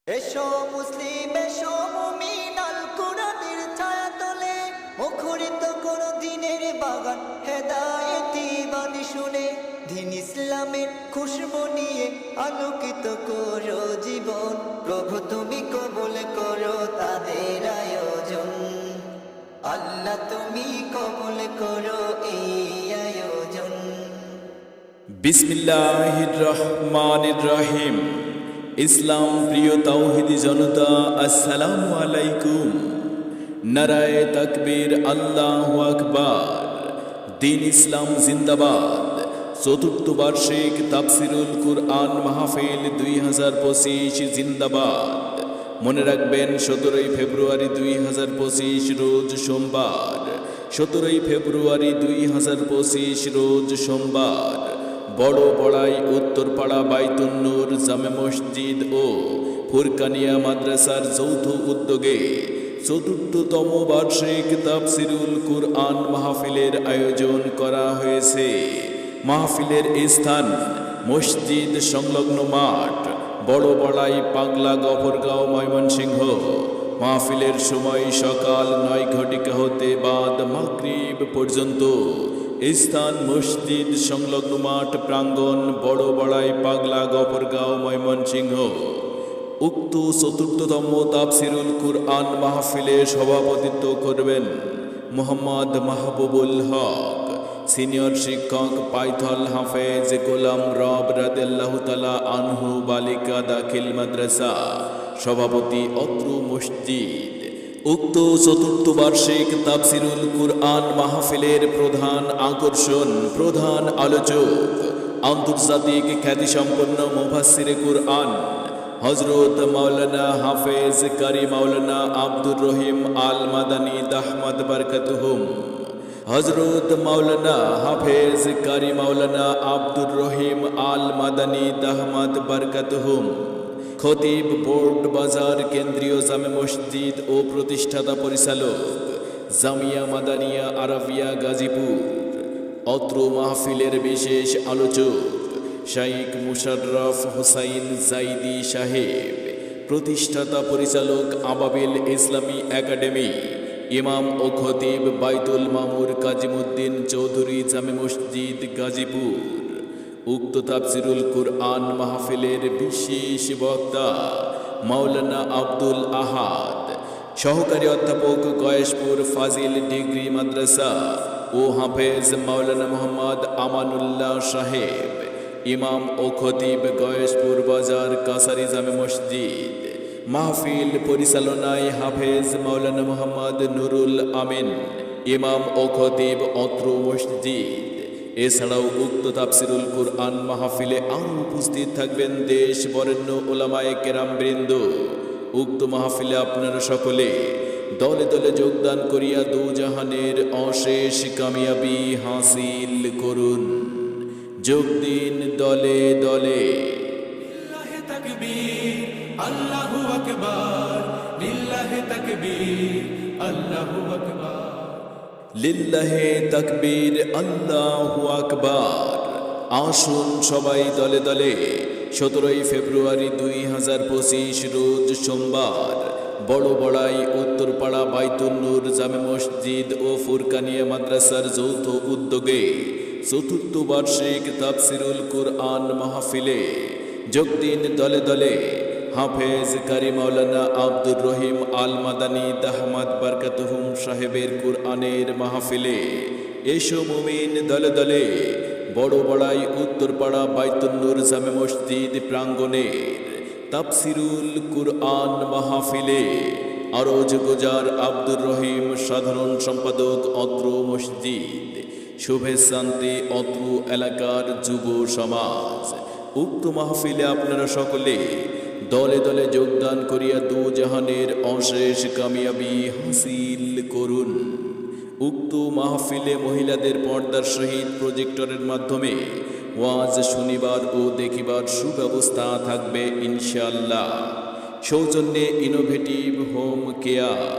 এসো মুসলিম এসো মুমিন আল কুরআনের ছায়াতলে মুখরিত করো দ্বীনের বাগান হেদায়েতি বাণী শুনে দ্বীন ইসলামের খুশবু নিয়ে আলোকিত করো জীবন প্রভু তুমি কবুল করো তাদের আয়োজন আল্লাহ তুমি কবুল করো এই আয়োজন বিসমিল্লাহির রহমানির রহিম। ইসলাম প্রিয় তাওহীদি জনতা, আসসালামু আলাইকুম। নারায়ে তাকবীর, আল্লাহু আকবার। দ্বীন ইসলাম জিন্দাবাদ। চতুর্থ বার্ষিক তাফসিরুল কুরআন মাহফিল 2025 জিন্দাবাদ। মনে রাখবেন 17 ফেব্রুয়ারি 2025 রোজ সোমবার। 17 ফেব্রুয়ারি 2025 রোজ সোমবার বড় বড়াই উত্তরপাড়া বাইতুন নূর জামে মসজিদ ও ফুরকানিয়া মাদ্রাসার যৌথ উদ্যোগে চতুর্থতম বার্ষিক তাফসিরুল কুরআন মাহফিলের আয়োজন করা হয়েছে। মাহফিলের স্থান মসজিদ সংলগ্ন মাঠ, বড় বড়াই, পাগলা, গফরগাঁও, ময়মনসিংহ। মাহফিলের সময় সকাল 9 ঘটিকা হতে বাদ মাগরিব পর্যন্ত। স্থান মসজিদ সংলগ্ন মাঠ প্রাঙ্গণ, বড় বড়াই, পাগলা, গফরগাঁও, ময়মনসিংহ। উক্ত চতুর্থতম তাফসিরুল কুরআন মাহফিলে সভাপতিত্ব করবেন মোহাম্মদ মাহবুবুল হক, সিনিয়র শিক্ষক, পাইথল হাফেজ গোলাম রব রাদিয়াল্লাহু তাআলা আনহু বালিকা দাখিল মাদ্রাসা, সভাপতি অত্র মসজিদ। উক্ত চতুর্থ বার্ষিক তাফসিরুল কুরআন মাহফিলের প্রধান আকর্ষণ, প্রধান আলোচক, আন্তর্জাতিক খ্যাতিসম্পন্ন মুফাসসিরে কুরআন হযরত মাওলানা হাফেজ কারি মাওলানা আব্দুর রহিম আল মাদানী দাহমাত বারকাতুহুম। হযরত মাওলানা হাফেজ কারি মাওলানা আব্দুর রহিম আল মাদানী দাহমাত বারকাতুহুম, খতিব বোর্ড বাজার কেন্দ্রীয় জামে মসজিদ ও প্রতিষ্ঠাতা পরিচালক জামিয়া মাদানিয়া আরাবিয়া গাজীপুর। অত্র মাহফিলের বিশেষ আলোচক শাইখ মুশাররফ হোসাইন জাইদি সাহেব, প্রতিষ্ঠাতা পরিচালক আবাবিল ইসলামী একাডেমি, ইমাম ও খতিব বাইতুল মামুর কাজিমুদ্দিন চৌধুরী জামে মসজিদ গাজীপুর। উক্ত তাফসিরুল কুরআন মাহফিলের বিশেষ বক্তা মাওলানা আব্দুল আহাদ, সহকারী অধ্যাপক, গয়েশপুর ফাজিল ডিগ্রি মাদ্রাসা ও হাফেজ মাওলানা মোহাম্মদ আমানুল্লাহ সাহেব, ইমাম ও খতিব, গয়েশপুর বাজার কাসারি জামে মসজিদ। মাহফিল পরিচালনায় হাফেজ মাওলানা মোহাম্মদ নুরুল আমিন, ইমাম ও খতিব অত্র মসজিদ। এছাড়াও উক্ত তাফসিরুল কুরআন মাহফিলে আরও উপস্থিত থাকবেন দেশ বরেণ্য ওলামায়ে কেরাম বৃন্দ। উক্ত মাহফিলে আপনারা সকলে দলে দলে যোগদান করিয়া দুজাহানের অশেষ কামিয়াবি হাসিল করুন। যোগ দিন দলে দলে। লিল্লাহি তাকবীর, আল্লাহু আকবার, লিল্লাহি তাকবীর, আল্লাহু আকবার। লিল্লাহে তাকবীর, আল্লাহু আকবার। আসুন সবাই দলে দলে 17 ফেব্রুয়ারি 2025 রোজ সোমবার বড় বড়াই উত্তরপাড়া বাইতুন নূর জামে মসজিদ ও ফুরকানিয়া মাদ্রাসার যৌথ উদ্যোগে চতুর্থ বার্ষিক তাফসিরুল কুরআন মাহফিলে যোগ দিন দলে দলে। হাফেজ কারি মাওলানা আব্দুর রহিম আল মাদানী দাহমাত বারকাতুহুম সাহেবের কুরআনের মাহফিলে এসো মুমিন দলে দলে বড় বড়াই উত্তরপাড়া বাইতুন নূর জামে মসজিদ প্রাঙ্গণের তাফসিরুল কুরআন মাহফিলে আরজ গুজার আব্দুর রহিম, সাধারণ সম্পাদক অত্র মসজিদ। শুভেচ্ছান্তে অত্র এলাকার যুব সমাজ। উক্ত মাহফিলে আপনারা সকলে দলে দলে যোগদান করিয়া দুজাহানের অশেষ কামিয়াবি হাসিল করুন। উক্ত মাহফিলে মহিলাদের পর্দার সহিত প্রজেক্টরের মাধ্যমে ওয়াজ শুনিবার ও দেখিবার সুব্যবস্থা থাকবে ইনশাআল্লাহ। সৌজন্যে ইনোভেটিভ হোম কেয়ার।